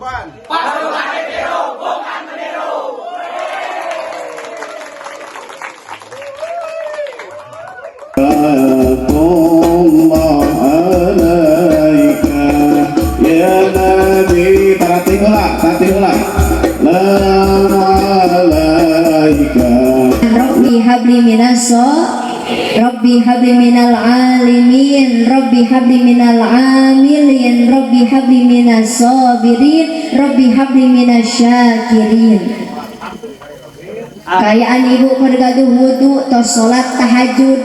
Tuban. Pasukan biru bukan meniru. Ya Nabi, taratihlah. Rabbi habli minaso, Rabbi habli minal alimin, Rabbi habli minal amilin, Rabbi habli minas sabirin, Rabbi habli minas syakirin. Kayaan ibu pergaduh wudu tos salat tahajud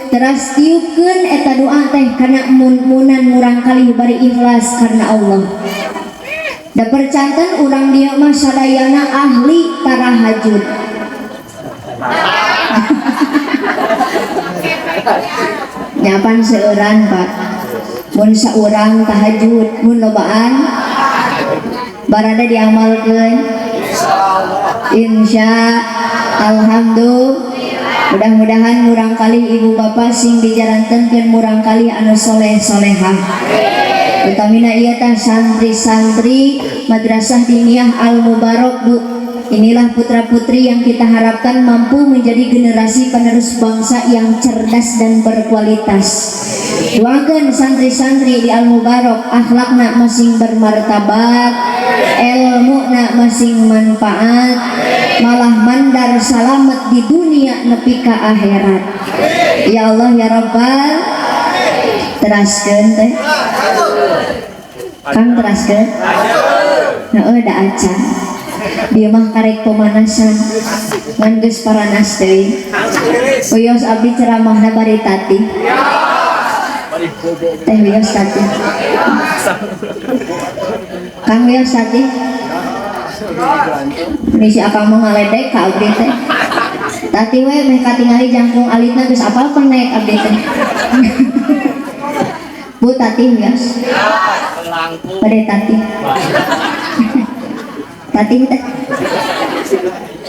teras tiupkeun eta doa teh kana munan murang kali bari ikhlas karena Allah. Da percanten urang dieu mah sadayana ahli tarahajud. Nyapan seueuran Pak. Mun saurang tahajud, mun lobaan barada diamalkeun. Insya alhamdulillah. Mudah-mudahan murang kali ibu bapak sing dijalankeun murang kali anu soleh solehah. Utamina ieu tah santri-santri Madrasah Diniyah Al Mubarak Bu. Inilah putra-putri yang kita harapkan mampu menjadi generasi penerus bangsa yang cerdas dan berkualitas. Doakeun santri-santri di Al Mubarak akhlakna masing bermartabat, ilmuna masing manfaat, malah mandar salamet di dunia nepi ka akhirat. Ya Allah ya Rabbal, teraskeun teh. Kang teraskeun. Heueuh da acan. Dia mah karek pemanasan ngan geus paranas deui. Wios abdi ceramahna bari tati. Teh wios tati. Kang wios tati. Misi akang mau ngaledek ka abdi teh. Tati we meh katingali jangkung alitna geus apal penek abdi teh. Bu tati wios. Bade tati. Tati teh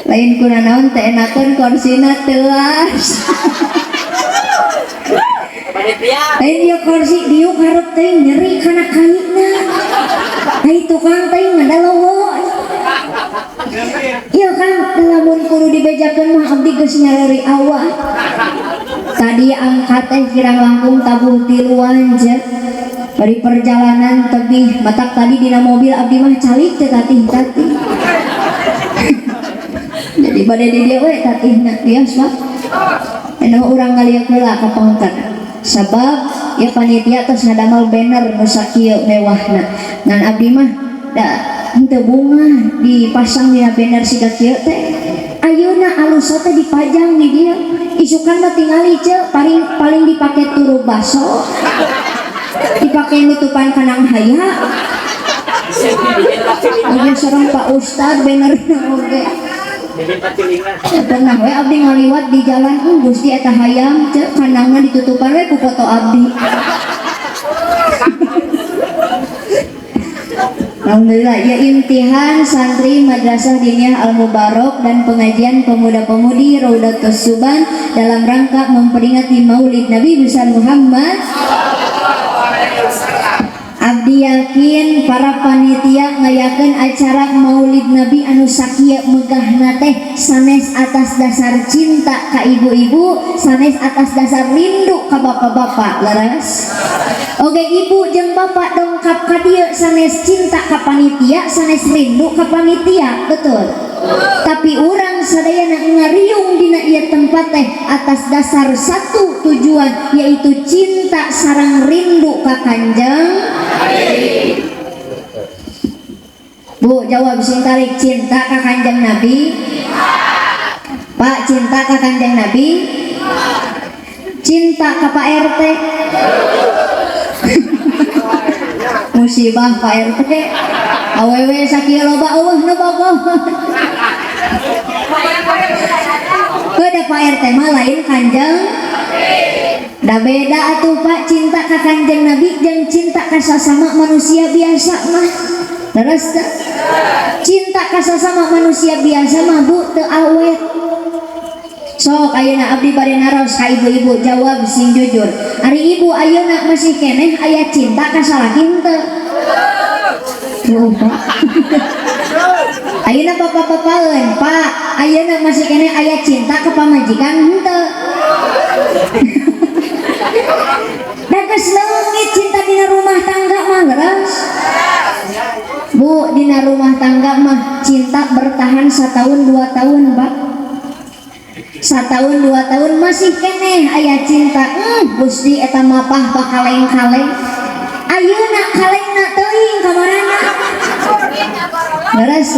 lain kuna naon teh enakeun korsina teuas. Lain ieu kursi diuk hareup teh nyeri kana kaina. Ai tukang teh ngadalowo. Ieu kan lamun kudu dibejakeun mah abdi geus nyareri awak. Tadi angkat teh kirang langkung tabuh tiluan je. Dari perjalanan tebih matak tadi dina mobil abdi mah calik teh tatih. Jadi bade di dia we tatihna tias Pak. Eno urang ngalieu heula ka pangkat. Sabab ya panitia tos ngadamel banner nu sakieu mewahna. Ngan abdi mah da henteu bunga dipasang dina banner siga kieu teh. Ayeuna alus teh dipajang di dieu. Isukan mah tingali ce paling dipake turu baso. Dipakai nutupan kanang haya. Oke sareng Pak Ustad benerna oge. Pernah we abdi ngaliwat di jalan Gusti eta hayam ceu kanangna ditutupan we ku foto abdi. Alhamdulillah ya imtihan santri Madrasah Diniyah Al Mubarak dan pengajian pemuda-pemudi Raudatus Suban dalam rangka memperingati Maulid Nabi besar Muhammad. Abdi yakin para panitia ngayakeun acara Maulid Nabi anu sakieu megahna teh sanes atas dasar cinta ka ibu-ibu, sanes atas dasar rindu ka bapak-bapak. Leres. Oke ibu jeung bapak dongkap ka dieu sanes cinta ka panitia, sanes rindu ka panitia, betul. Tapi urang sadayana ngariung dina ieu tempat teh atas dasar satu tujuan yaitu cinta sareng rindu ka Kanjeng Bu, jawab sing tarik. Cinta ka Kanjeng Nabi? Pak, cinta ka Kanjeng Nabi? Cinta ka Pak RT? Musibah Pak RT. Awewe sakieu loba eueuh nu bogoh. Beda Pak RT mah lain Kanjeng. Da beda atuh Pak cinta ka Kanjeng Nabi jeung cinta ka sasama manusia biasa mah. Terus cinta ka sasama manusia biasa mah Bu teu awet. Sok ayeuna abdi bade naros ka ibu-ibu jawab sing jujur. Ari ibu ayeuna masih keneh aya cinta ka salaki henteu? Tuh, Pak. Ayeuna papa-papaeun, Pak. Ayeuna masih kene aya cinta ke pamajikan henteu. Da geus leungit cinta dina rumah tangga mah geus. Bu, dina rumah tangga mah cinta bertahan 1 tahun 2 tahun, Pak. 1 tahun 2 tahun masih keneh aya cinta. Gusti eta mapah bakaleng-kaleng. Ayeuna kalengna teuing kamarana. Leres.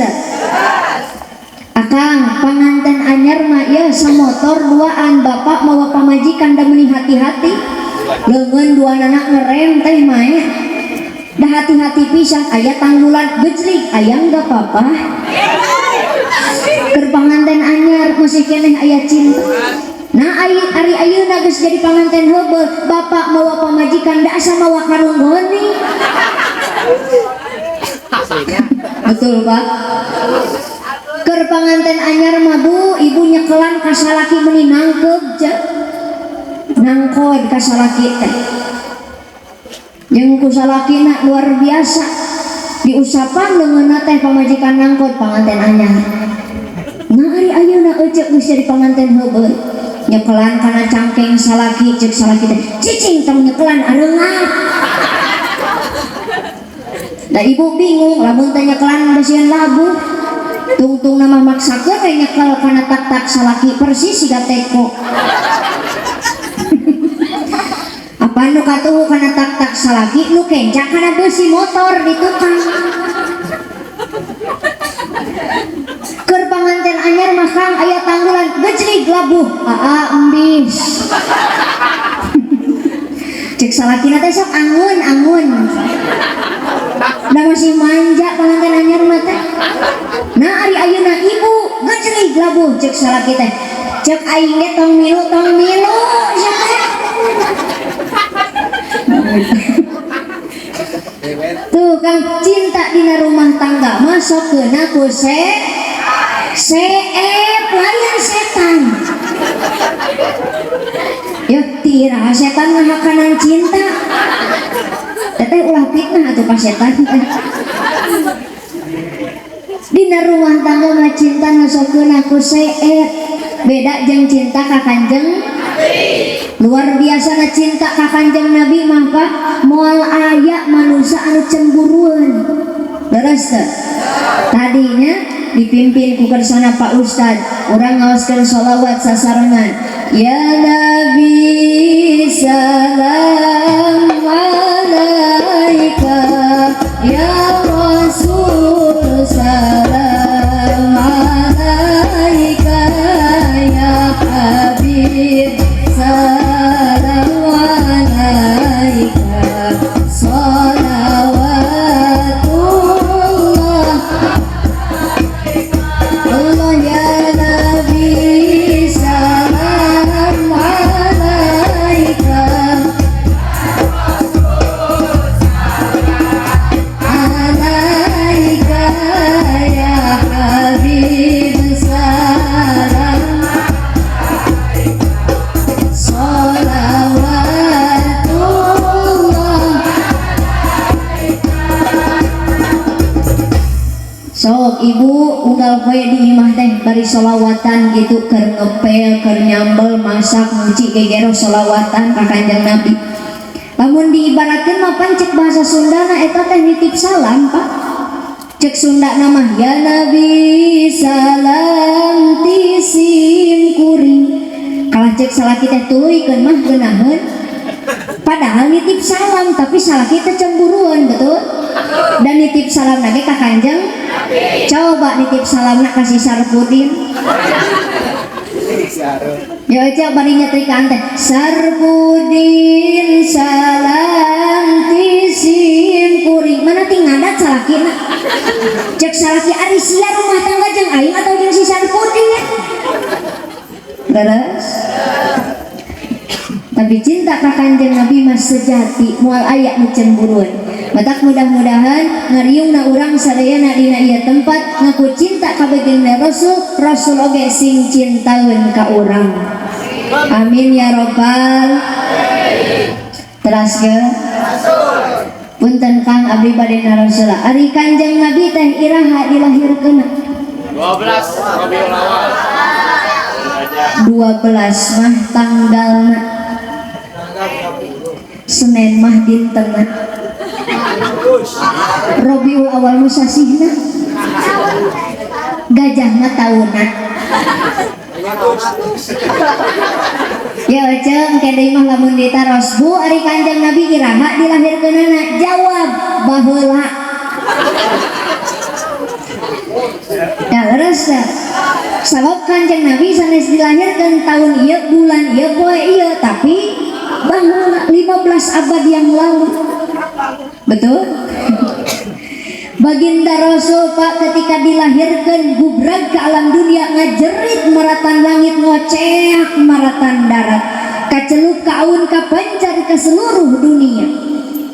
Akang panganten anyar mah ya samotor duaan bapak mawa pamajikan da meuni hati-hati. Leungeun dua anak ngerem teh mah. Da hati-hati pisan aya tanggulan gejlik aya enggak apa-apa. Keur panganten anyar masih keneh aya cinta. Nah ari ayeuna geus jadi panganten heubeul, bapak mawa pamajikan da asa mawa karung goni. Betul, Pak. Keur panganten anyar mah Bu, ibu nyekelan ka salaki meuni nangkep ja. Nangkod ka salaki teh. Jeung ku salakina luar biasa. Diusapan leungeunna teh pamajikan nangkod panganten anyar. Nah ari ayeuna eceuk geus jadi panganten heubeul. Nyekelan kana cangkeng salaki cek salaki teh cicing tong nyekelan areungat. Da ibu bingung lamun teh nyekelan beuseun labu tungtung nama maksakeun teh nyekel kana tak-tak salaki persis siga teko. Apa nu katuhu kana tak-tak salaki nu kencang kana beusi motor di tukang. Keur panganten anyar mah Kang aya tanggulan gejlig labuh embis. Cek salakina teh sok angun. Da masih manja panganten anyar mah teh. Nah ari ayeuna ibu gejlig labuh cek salaki teh. Cek aing ge tong milu siapa? Tuh Kang cinta dina rumah tangga masuk ke naku layan setan. Ya tira setan ngahakanan cinta. Teteh ulah fitnah atuh ka setan. Dina rumah tangga mah cinta nasokeun aku beda jeung cinta ka Kanjeng luar biasa na cinta ka Kanjeng Nabi mah Pak moal aya manusia anu cemburuan. Leres teh tadinya dipimpin ku kersana Pak Ustad urang ngaoskeun sholawat sasarengan ya Nabi salam alaika ya Rasul salam alaika ya Habib salam alaika sholawatullah Allah ya Nabi salam alaika alaika ya Habib salam sok ibu unggal poe di imah teh bari sholawatan gitu keur ngepel keur nyambel masak nyuci gegero sholawatan ka Kanjeng Nabi. Lamun diibaratkeun mah pan cek bahasa Sundana eta teh nitip salam Pak. Cek Sunda mah ya Nabi salam tisim kuring. Kalah cek salaki teh tuluykeun mah geunaheun. Padahal nitip salam tapi salaki teh cemburuan betul. Dan nitip salam lagi ka Kanjeng. Coba nitip salamna kasih Sarpudin. Ya aja bari nyetrikaan teh Sarpudin salam tisim kuring. Mana ting ngadat salakina. Cek salaki ari sia rumah tangga jeung aing atau jeung si Sarpudin ya. Leres. Tapi cinta ka Kanjeng Nabi mas sejati moal aya nu cemburuan. Matak mudah-mudahan ngariungna urang sadayana dina ieu tempat ngaku cinta ka baginda Rasul, Rasul oge sing cintaeun ka urang. Amin ya robbal. Teraskeun. Punten Kang abdi bade narosula. Ari Kanjeng Nabi teh iraha dilahirkeun? 12 Rabiul Awal. 12 mah tanggalna. Senin mah dintenna. Rabiul Awal mah sasihna. Gajah mah taunna. Ya ceng kede mah lamun ditaros Bu ari Kanjeng Nabi iraha dilahirkeunana? Jawab baheula. Ya leres ya. Sabab Kanjeng Nabi sanes dilahirkeun tahun ieu bulan ieu poe ieu tapi baheula 15 abad yang lalu. Betul? Baginda Rasul Pak ketika dilahirkan gubrag ke alam dunia ngajerit maratan langit ngoceak maratan darat kacelup kaun kapancar ke seluruh dunia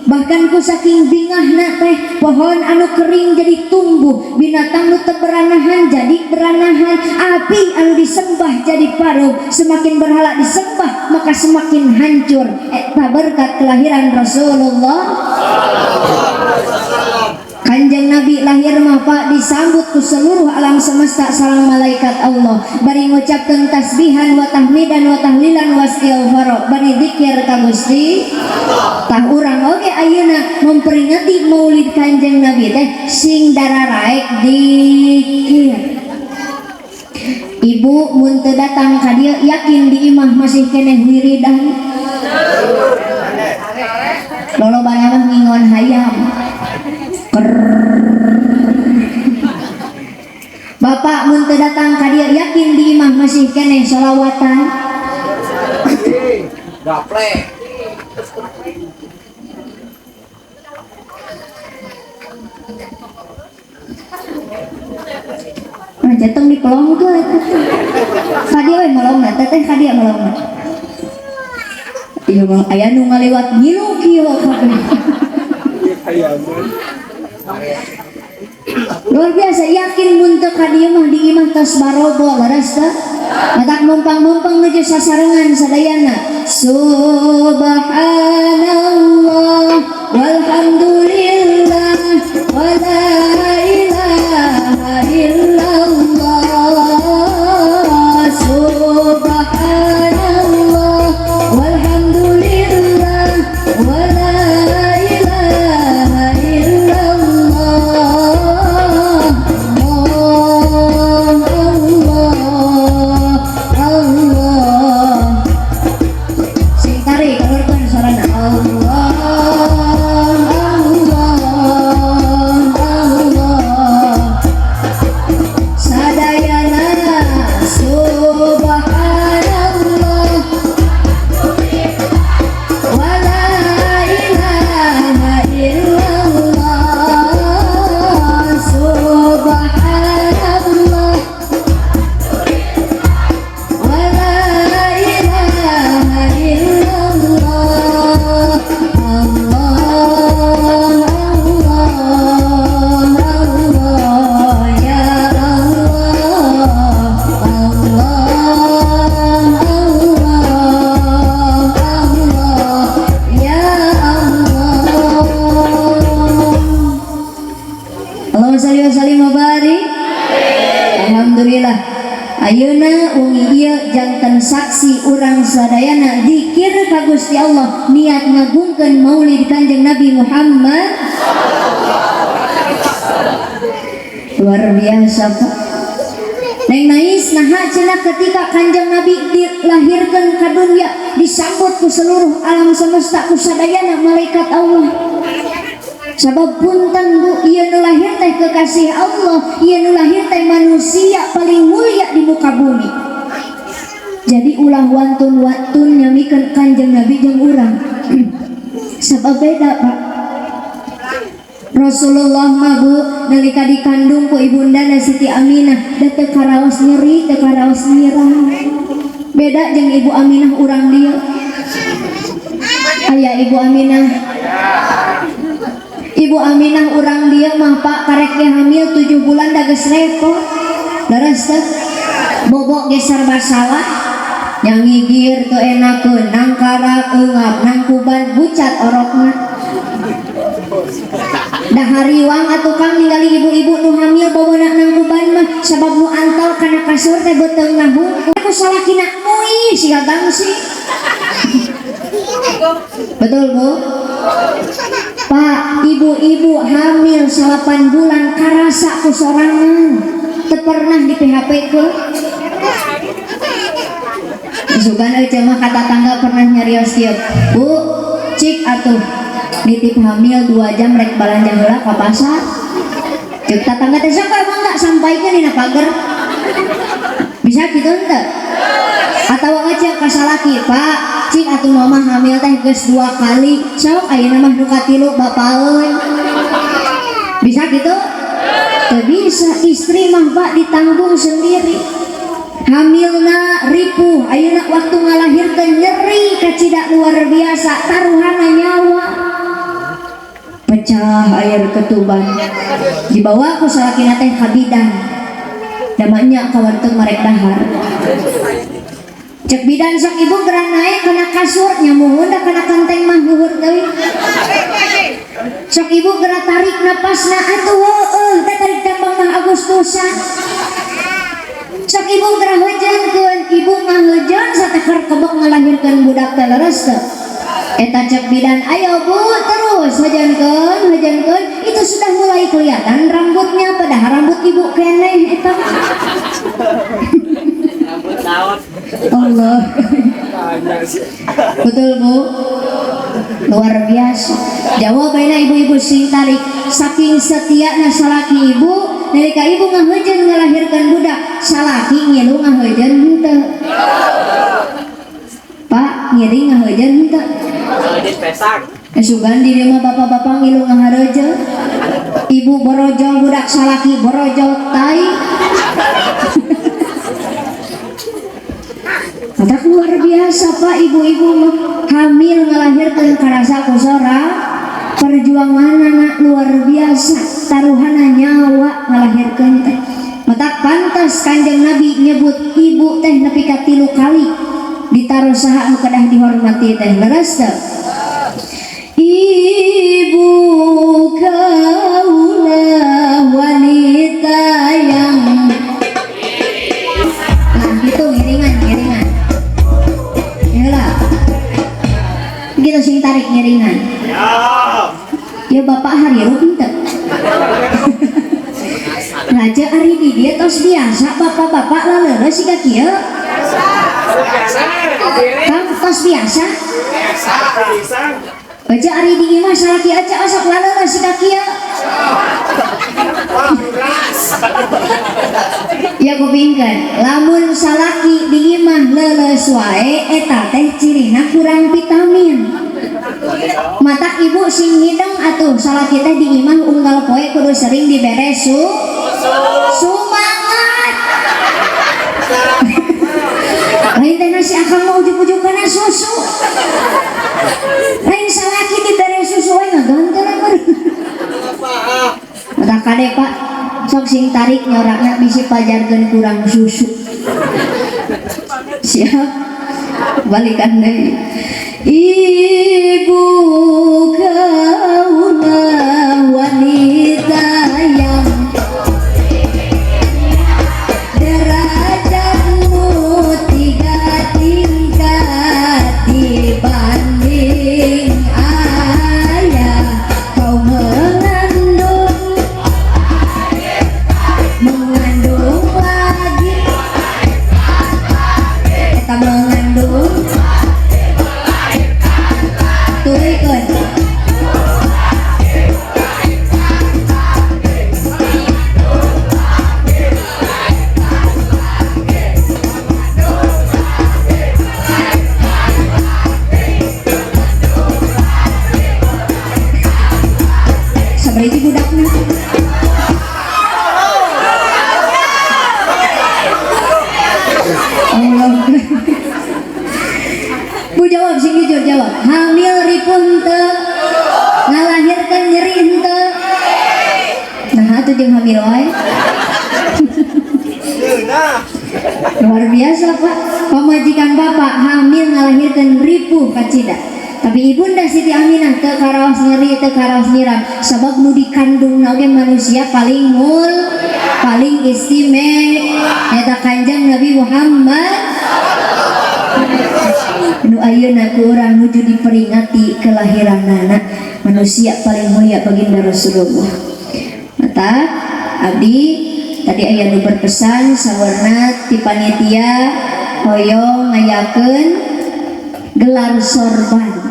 bahkan ku saking bingahna teh pohon anu kering jadi tumbuh binatang nu teu beranahan jadi beranahan api anu disembah jadi paruh semakin berhala disembah maka semakin hancur eta berkat kelahiran Rasulullah. Kanjeng Nabi lahir mah Pak disambut ku seluruh alam semesta sareng malaikat Allah bari ngucapkeun tasbihan wa tahmidan wa tahlilan wa istighfar bari zikir ka Gusti tah urang oge ayeuna memperingati maulid Kanjeng Nabi teh sing dararaek dikir. Ibu mun teu datang ka dieu yakin di imah masih keneh wiridan lolobana mah ngingon hayam. Bapak mun teu datang ka dieu yakin di imah masih keneh sholawatan. Gaple. Nah, jatuh di pelong tuh eta. Ka dieu we melongna, teteh ka dieu melongna. Ieu mah aya nu ngaliwat ngilu kieu kabeh. Luar biasa yakin mun teu ka dieu mah di imah tos barobo leres teh matak mumpang-mumpang nuju sasarengan sadayana subhanallah walhamdulillah wala ilaha illallah subhanallah walhamdulillah wala ayeuna ungi ieu janten saksi urang sadayana zikir ka Gusti Allah niat ngagungkeun maulid Kanjeng Nabi Muhammad. Luar biasa Pak. Neng nais naha cenah ketika Kanjeng Nabi dilahirkeun ka dunya disambut ku seluruh alam semesta ku sadayana malaikat Allah. Sabab punten Bu, ieu nu lahir teh kekasih Allah, ieu nu lahir teh manusia paling mulia di muka bumi. Jadi ulah wantun-wantun nyamikeun Kanjeng Nabi jeung urang. Sabab beda Pak. Rasulullah mah Bu nalika dikandung ku ibundana Siti Aminah da teu karaos nyeri, teu karaos ngirang. Beda jeung Ibu Aminah urang dieu. Aya Ibu Aminah. Ibu Aminah urang dia mah Pak karek ge hamil 7 bulan da geus repot. Leres teh bobok ge serba salah. Yang ngigir teu enakeun, nang karak eungap, nang kuban bucat orokna. dah hariwang atuh Kang ningali ibu-ibu nu hamil bawa nang kuban mah sabab nu antal kana kasur teh beuteung nahung aku salakina muih si gagang sih. Betul Bu? Pak, ibu-ibu hamil 8 bulan karasa ku sorangan teu pernah di PHP ke sugan euy mah kata tangga pernah nyarios kieu Bu cik atuh nitip hamil 2 jam rek balanja heula ka pasar cek tatangga teh sok emang enggak sampaikeun dina pager bisa kitu henteu atawa ngecek ka salaki Pak cik atuh mama hamil teh geus 2 kali sok ayeuna mah nu katilu bapaeun bisa kitu teu bisa istri mah Pak ditanggung sendiri hamilna ripuh ayeuna waktu ngalahirkeun nyeri kacida luar biasa taruhanna nyawa pecah air ketuban dibawa ku salakina teh ka bidan damanya kawarteu marek dahar cek bidan sok ibu geran naik kana kasur nyamuhun da kana kanteng mah luhur teuing sok ibu gerak tarik napasna atuh heueuh da tarik tambang mah Agustusan sok ibu gerak heujeunkeun ibu ngaheujeun sateker kebek ngalahirkeun budak teh leres teu eta cek bidan ayo Bu terus heujeunkeun itu sudah mulai kelihatan rambutnya padahal rambut ibu keneh eta Rambut laut. Allah betul Bu luar biasa jawabannya ibu-ibu sing tarik saking setiana salaki ibu nalika ibu ngaheujeun ngalahirkeun budak salaki ngilu ngaheujeun henteu Pak ngiri ngaheujeun henteu Ngaheujeun pesak. sugan di rumah bapak-bapak ngilu ngahareujeun ibu borojol budak salaki borojol tai Matak luar biasa Pak ibu-ibu hamil ngelahirkan karasa kusora perjuangan anak luar biasa taruhan nyawa ngelahirkan teh matak pantas Kanjeng Nabi nyebut ibu teh nepi ka 3 kali ditaruh saha nu kedah dihormati teh leres teh ibu kaulah wanita yang gitu ngiringan gitu sing tarik ngiringan ya bapak hari henteu raja ari di dia tos biasa bapak-bapak laleureus siga kieu Kang tos biasa baca ari di imah salaki aja osok laleureus siga kieu ya kupingkeun lamun salaki di imah leuleus wae eta teh cirina kurang vitamin mata ibu sing hidung atuh salaki teh di imah unggal poe kudu sering dibere sumangat lain teh nasi akang mau ujuk-ujukeun susu lain salaki dibere susu wae ngaganteun mata kade Pak sok sing tarik nyorakna bisi pajarkeun kurang susu siap balikan deui ibu kaulah wanita yang derajatmu 3 tingkat dibanding ayah kau mengandung lagi kita mengandung turikeun sabariti budakna Bu jawab sing jujur jawab hamil ripuh henteu ngalahirkeun nyeri henteu nah atuh jeung hamil wae luar biasa Pak pamajikan Bapak hamil ngalahirkeun ripuh kacida Tapi ibunda Siti Aminah teu karaos nyeri teu karaos nyiram sabab nu dikandung oge manusia paling paling istimewa eta Kanjeng Nabi Muhammad. Nu ayeuna ku urang nuju diperingati kelahiranana manusia paling mulia baginda Rasulullah. Mata abdi tadi aya nu berpesan sawarna ti panitia hoyong ngayakeun gelar sorban.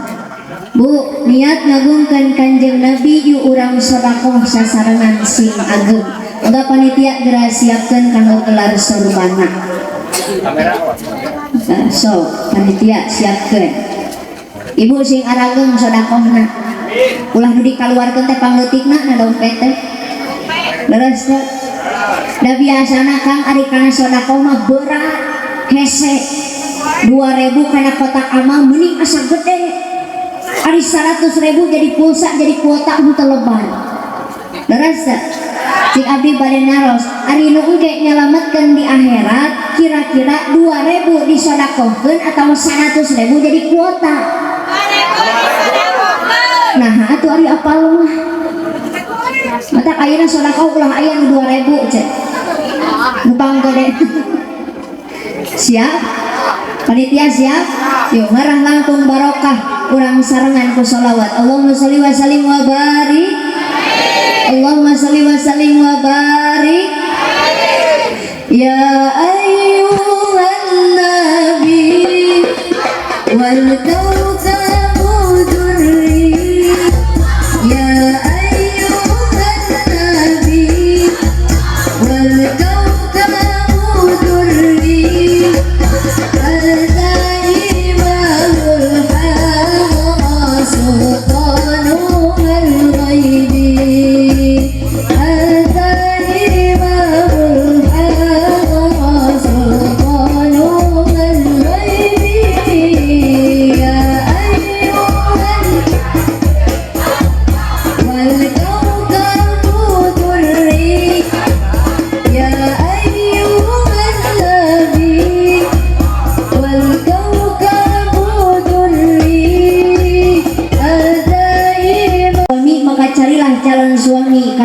Bu, niat ngagungkeun Kanjeng Nabi yu urang sedekah sasarengan sing ageng. Engga panitia geura siapkeun kanggo gelar sorbanna. So, panitia siapkeun. Ibu sing arageng sedekahna. Ulah nu dikaluarkeun teh pangleutikna na dompet teh. Leres teh. Da biasana Kang ari kana sedekah mah berat hese. 2.000 kana kotak amal mending asa gede. Ari 100.000 jadi pulsa jadi kuota nu teu lebar. Leres teh. Cik abdi bade naros ari nu engke nyalametkeun di akhirat kira-kira 2.000 disodakohkeun atawa 100.000 jadi kuota. Nah atuh ari apal mah mata ayeuna sodakoh ulah aya nu 2.000 cek numpang gede. Siap panitia siap yuk ngarah langkung barokah urang sarengan ku sholawat. Allahumma sholli wa sallim wa barik Allahumma sholli wa sallim wa barik ya ayyuhan nabi wal kawkabu durri ya ayyuhan nabi wal kawkabu durri al-daimahul hawa sultanul ghaibi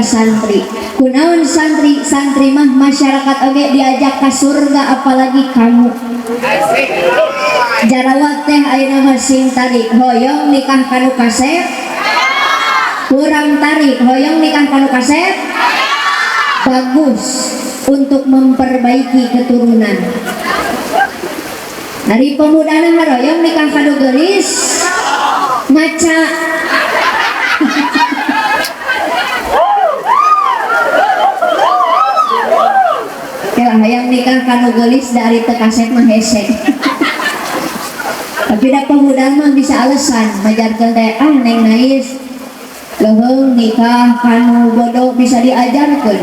santri. Kunaon santri mah masyarakat oge diajak ke surga apalagi kamu. Jarawat teh ayeuna mah sing tarik hoyong nikah kanu kasep. Kurang tarik hoyong nikah kanu kasep. Bagus untuk memperbaiki keturunan. Dari pemudana hoyong nikah kanu geulis ngaca. Hayang nikah kanu geulis dari tekasep mah hese. Tapi da pemuda mah bisa alasan majarkeun teh neng nais leuheung nikah kanu bodoh bisa diajarkeun,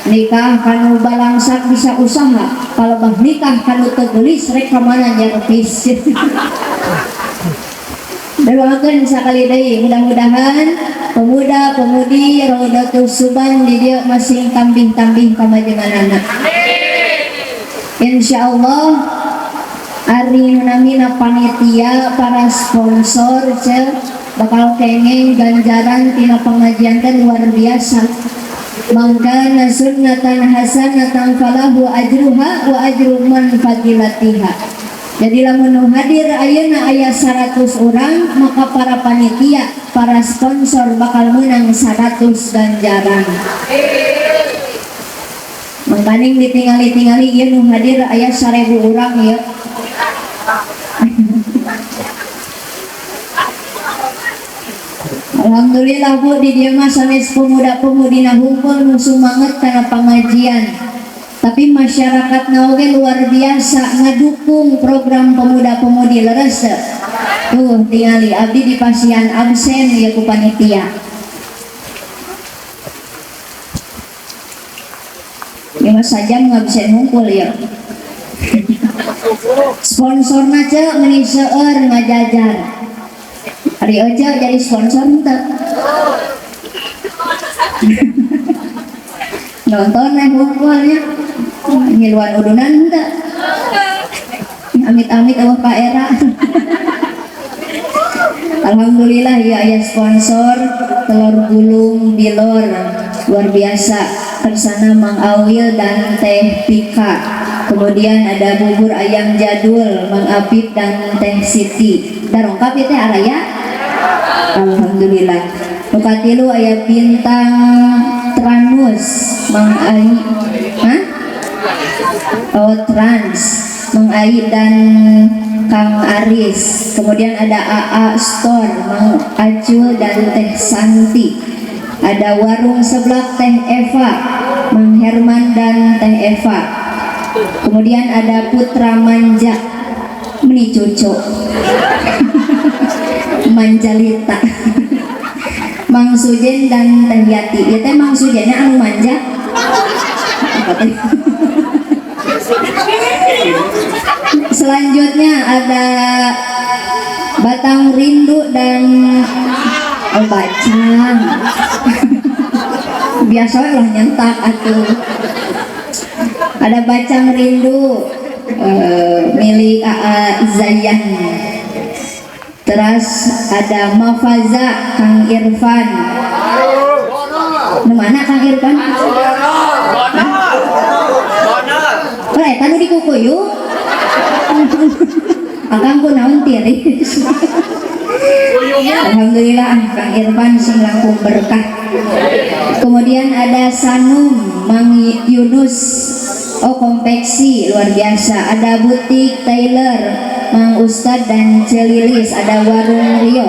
nikah kanu balangsak bisa usaha, palebah nikah kanu teu geulis rek ka mana nyerpis. Doakeun sakali deui mudah-mudahan pemuda-pemudi Raudatus Suban di dieu masing tambih-tambih kamajenganana. Insyaallah ari namina panitia para sponsor bakal kenging ganjaran tina pengajian teh luar biasa. Mangkana sunnatan hasanatan falahu ajruha wa ajru man fadilatiha. Jadi lamun nu hadir ayeuna aya 100 orang maka para panitia para sponsor bakal menang 100 ganjaran. Mangkaning ditingali-tingali ieu nu hadir aya 1000 urang ya. Alhamdulillah Bu di dieu mah sanes pemuda-pemudina hungkul nu sumanget kana pengajian. Tapi masyarakat oge luar biasa ngadukung program pemuda-pemudi leres. Tuh tingali abdi di pasien absen ya ku panitia. Lima saja ngabisen ngumpul ya. Sponsorna cek meni seueur ngajajar. Ari ojo jadi sponsor henteu. Nonton ngumpulnya. Ngiluan udunan henteu. Amit-amit eueuh Pak Era. Alhamdulillah ya aya sponsor telur gulung bilor luar biasa tersana Mang Awil dan Teh Pika. Kemudian ada bubur ayam jadul Mang Apip dan Teh Siti. Da lengkap ya Teh araya. Alhamdulillah. Nukatilu aya bintang Tranus Mang Ai. Hah? Oh Trans Mang Ai dan Kang Aris. Kemudian ada AA Store Mang Acul dan Teh Santi. Ada warung seblak Teh Eva Mang Herman dan Teh Eva. Kemudian ada Putra Manja meni cucu Manjalita Mang Sujen dan Teh Yati. Ya Teh Mang Sujennya anu manja apa teh? Selanjutnya ada Batang Rindu dan Bacang. Biasa lah nyentak atuh. Ada Bacang Rindu milik AA Zayan. Terus ada Mafaza Kang Irfan. Mana Kang Irfan? Boleh tanu di kukuyu. Akang ku naon tiris. Alhamdulillah Kang Irfan sing langkung berkah. Kemudian ada Sanum Mang Yunus. Oh konveksi luar biasa. Ada butik Taylor Mang Ustad dan Celilis. Ada warung Rio.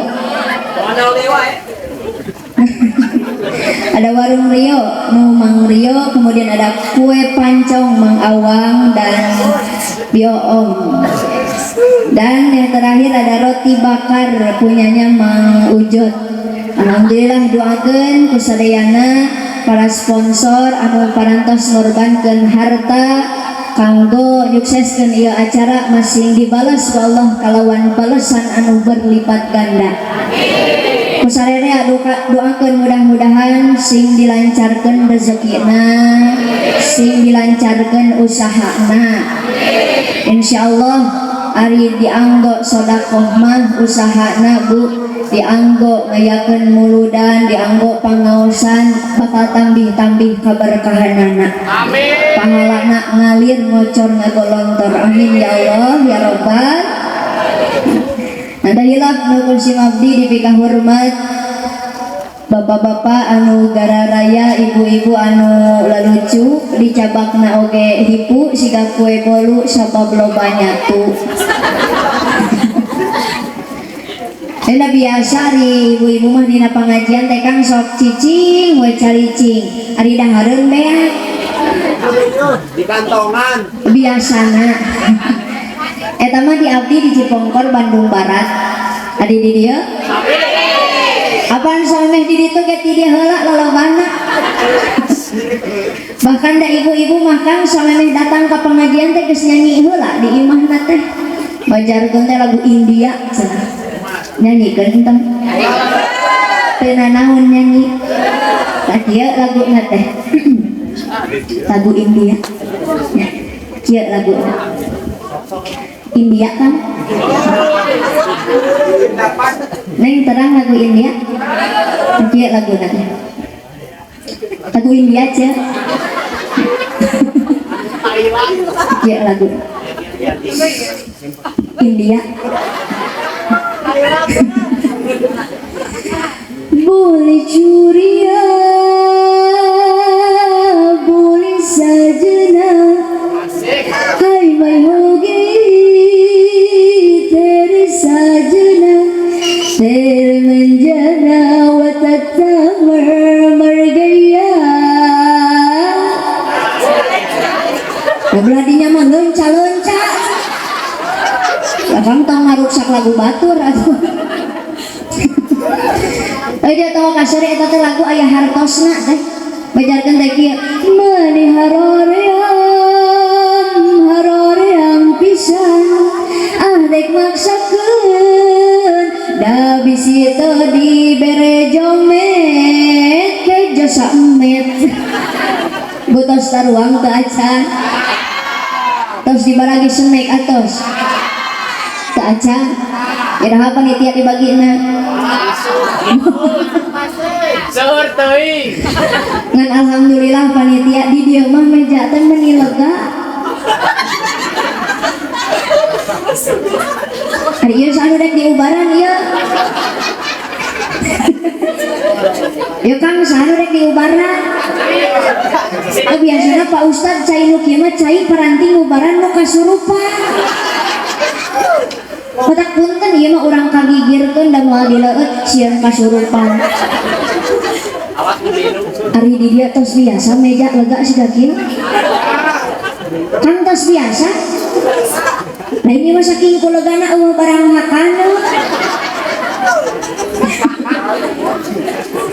Ada warung Rio nu Mang Rio. Kemudian ada kue pancong Mang Awang dan Bioom. Dan yang terakhir ada roti bakar punyanya Mang Ujot. Alhamdulillah doakeun kusadayana para sponsor anu parantos ngorbankeun harta kanggo nyukseskeun ieu acara masing dibales ku Allah kalawan balesan anu berlipat ganda. Kusarere doakeun mudah-mudahan sing dilancarkeun rezekina, sing dilancarkeun usahana. Insyaallah ari dianggo sedekah mah usahana Bu, dianggo ngayakeun muludan, dianggo pangaosan bakal tambih-tambih kaberkahanana. Amin. Pahalana ngalir ngocor ngagolontor. Amin ya Allah ya Rabbal. Nanda hilap nukul simabdi dipikah hormat bapak-bapak anu gara raya, ibu-ibu anu lalucu dicabakna oge hipu siga kue bolu sabab loba nyatu. Dina biasa di ibu-ibu mah dina pengajian teh Kang sok cicing we calicing ari dahareun beak di kantongan biasana. Eta mah diabdi di Cipongkor Bandung Barat. Adi di dieu? Apaan sameh di ditu ge ti dieu heula lolobana. Bahkan da ibu-ibu mah Kang sameh datang ka pengajian teh geus nyanyi heula di imahna teh. Bajarkeun teh lagu India cenah. Nyanyikeun teh. Teu nanaon nyanyi. Tah kieu laguna teh. Lagu India. Kieu laguna. India kan? Neng terang lagu India. Kieu laguna teh. Lagu India aja. Kieu lagu India. Boleh curia, boleh sajana, hai mai hogi tere sajana, tere menjana watatamar margaya. Berartinya mah lonca-lonca. Akang tong ngaruksak lagu batur atuh. Dia tahu kasar eta teh lagu aya hartosna teh. Bajarkeun teh kieu. Mani haroream pisan. Ah dek maksakeun da bisi teu dibere jomet ke jasa emet. Butos taruang teu acan. Tos dibaragi semek atos. Teu acan. Iraha panitia dibagina. Seur teuing. Ngan alhamdulillah panitia di dieu mah meja teh meuni lega. Ari ieu sanu rek diubaran ieu. Ya Kang sanu rek diubaran. Biasana Pak Ustad cai nu kieu mah cai paranti ngubaran nu kasurupan. Kotak punten ieu mah urang kagigirkeun da moal dileueut sieun kasurupan. Ari di dia tos biasa meja lega siga kieu. Kan tos biasa. Nah ini mah saking kulegana eueuh barang hakana.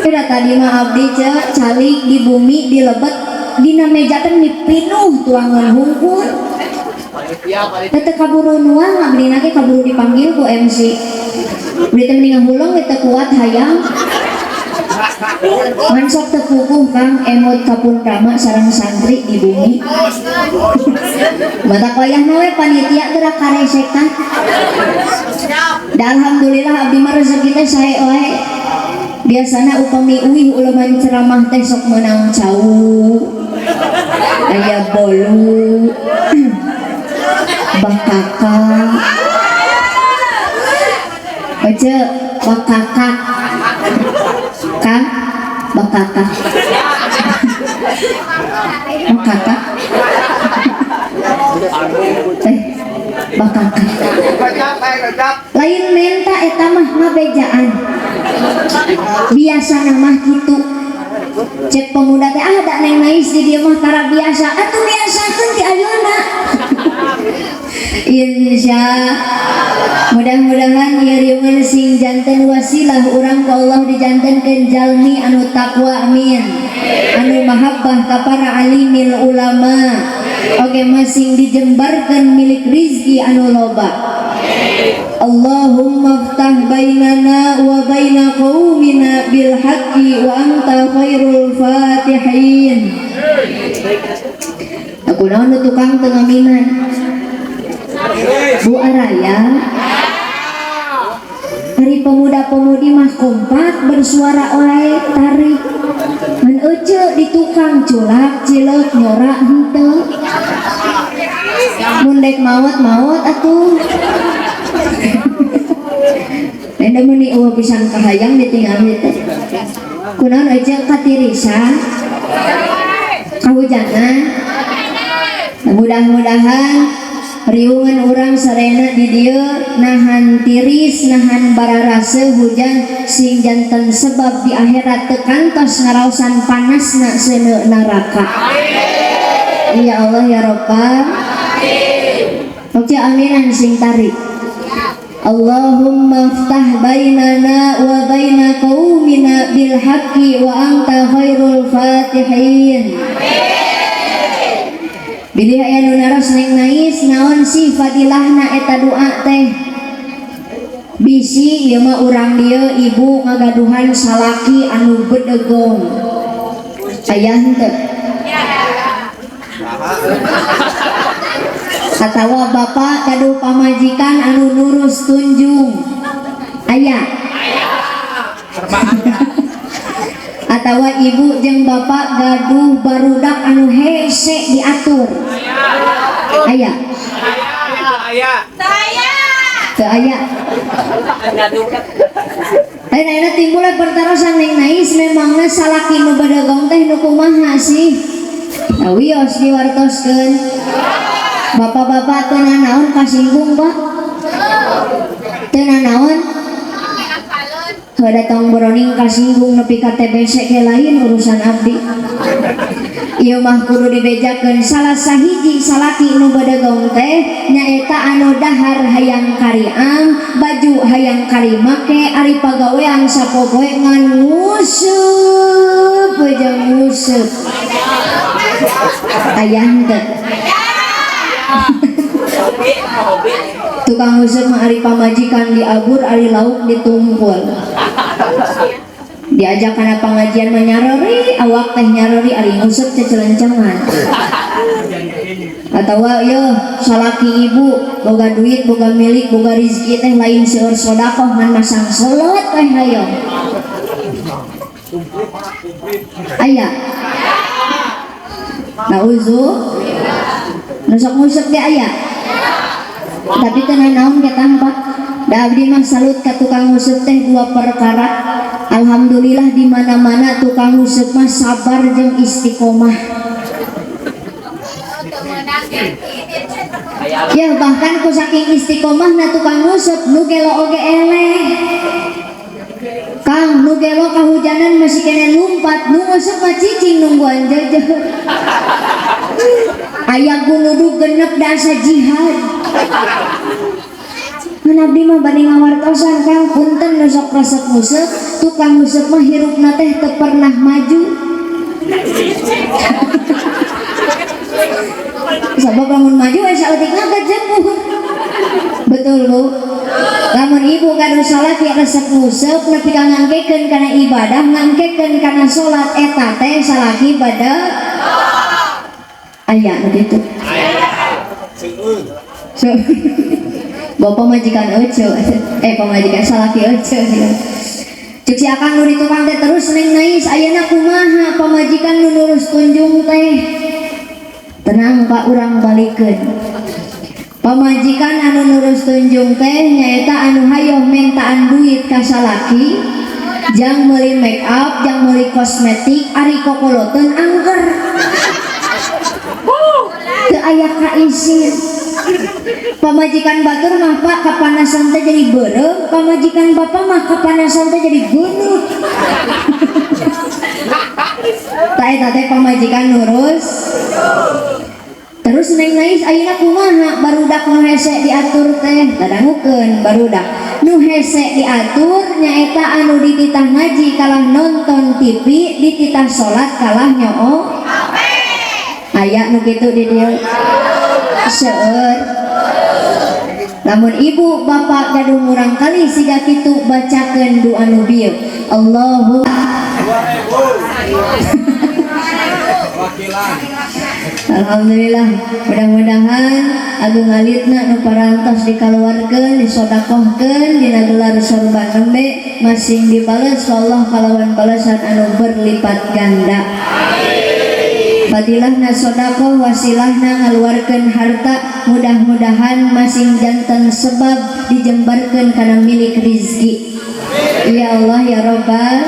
Kira tadi mah abdi calik di bumi dilebet dina meja teh pinuh tuangan hungkul. Tete kaburu nuang abdi nake kaburu dipanggil ku MC. Abdi teh mendingan hulung teh kuat hayang. Ngan sok teu puguh Kang emot kapun rama sareng santri di bumi. Batak wayahna we panitia gerak karesekan. Dan alhamdulillah abdi mah rezeki teh sae wae. Biasana upami uih uleman ceramah teh sok menang cau. Aya bolu. Bakaka. Baca bakaka. Kang bakaka. Bakaka. Bakaka. Lain menta eta mah ngabejaan. Biasa mah kitu. Cek pemuda teh ada neng nais di dia mah tara biasa. Atuh biasakeun ti ayeuna. Insya mudah-mudahan ieu sing janten wasilah urang ka Allah dijantenkeun jalmi anu takwa amin. Anu mahabbah ka para alimil ulama. Oge masing dijembarkeun milik rizki anu loba. Allahumma ftah bainana wa baina qaumina bil haqqi wa anta khairul fatihin. Aku naon tukang teu ngaminan. Bu Araya. Hari pemuda-pemudi mah kompak bersuara wae tarik. Mun euceu di tukang culak cileuk nyorak henteu. Mun dek maot atuh. Nenda meuni eueuh pisan kahayang ditinggal teh. Kunaon euceu katirisan. Kahujanan. Mudah-mudahan riungan urang sarena di dieu nahan tiris nahan bararase hujan sing janten sebab di akhirat teu kantos ngaraosan panasna seuneu neraka. Ya Allah ya Rabbal. Oke aminan sing tarik. Allahumma ftah bainana wa baina qaumina bil haqqi wa anta khairul fatihin. Bilih aya nu naros neng nais naon sih fadilahna eta doa teh. Bisi ieu mah urang dieu ibu ngagaduhan salaki anu bedegong. Aya henteu? Atawa bapak gaduh pamajikan anu nurus tunjung. Aya. Atawa ibu jeung bapak gaduh barudak anu hese diatur. Aya. Teu aya. Ayeuna timbul pertarosan neng nais memangna salaki nu badagong teh nu kumaha sih? Wios diwartoskeun. Bapak-bapak teu nanaon kasinggung, Pak. Teu nanaon. Datang beroning kasinggung nepi ka TBC ke lain urusan abdi. Ieu mah kudu dibejakeun salah sahiji salaki nu badagong teh nyaeta anu dahar hayang kariang, baju hayang kari make, ari pagawean sapopoe ngan nguseup jeung nguseup. Aya henteu? Tukang nguseup mah ari pamajikan diabur, ari lauk ditumpul. Diajak kana pengajian mah nyarori, awak teh nyarori, ari nguseup cecelencengan. atau yo salaki ibu boga duit boga milik boga rizki teh lain seueur sodakoh ngan masang salat teh hayo aya nauzu nusuk musuk ge aya tapi tenan naon ke tampak da abdi mah salut ka tukang musuk teh dua perkara alhamdulillah di mana-mana tukang musuk mah sabar jeung istiqomah. Ya bahkan ku saking istiqomah na tukang ngusep nu gelo oge eleh Kang nu gelo kahujanan masih kena lumpat nu ngusep mah cicing nungguan jejer aya guludug genep dasa jihad ngan abdi mah bade ngawartosan Kang punten nu sok resep ngusep tukang ngusep mah hirupna teh teu pernah maju sabab bangun maju saeutik ngagajemur betul Bu lamun ibu kanu salat ya resep nguseup nepi ka ngangkekeun kana ibadah ngangkekeun kana salat eta teh salaki bade aya nu kitu so bapak majikan euceul pamajikan salaki euceul cuk si akang nu ditukang teh terus neng nais ayeuna kumaha pamajikan nu nurus tunjung teh tenang Pak urang balikeun pamajikan anu nurus tunjung teh nyaeta anu hayo mentaan duit ka salaki jang meuli make up jang meuli kosmetik ari kokoloteun angger teu aya kaisin pamajikan batur mah Pak kapanasan teh jadi beureum pamajikan Bapak mah kapanasan teh jadi geunut ta eta teh pamajikan nurus terus neng nais ayeuna kumaha barudak nu hese diatur teh dadangukeun barudak nu hese diatur nyaeta anu dititah ngaji kalah nonton TV dititah salat kalah nyoo aya nu kitu di dieu seueur lamun ibu bapak gaduh murang kali siga kitu bacakeun doa nu bieu Allahu Alhamdulillah mudah-mudahan agung alitna nu parantos dikaluarkeun disodakohkeun dina gelar sorban nembe masing dibales Allah kalawan balasan anu berlipat ganda fadilahna sodakoh wasilahna ngaluarkeun harta mudah-mudahan masing janten sebab dijembarkeun kana milik rizki ya Allah ya Rabbal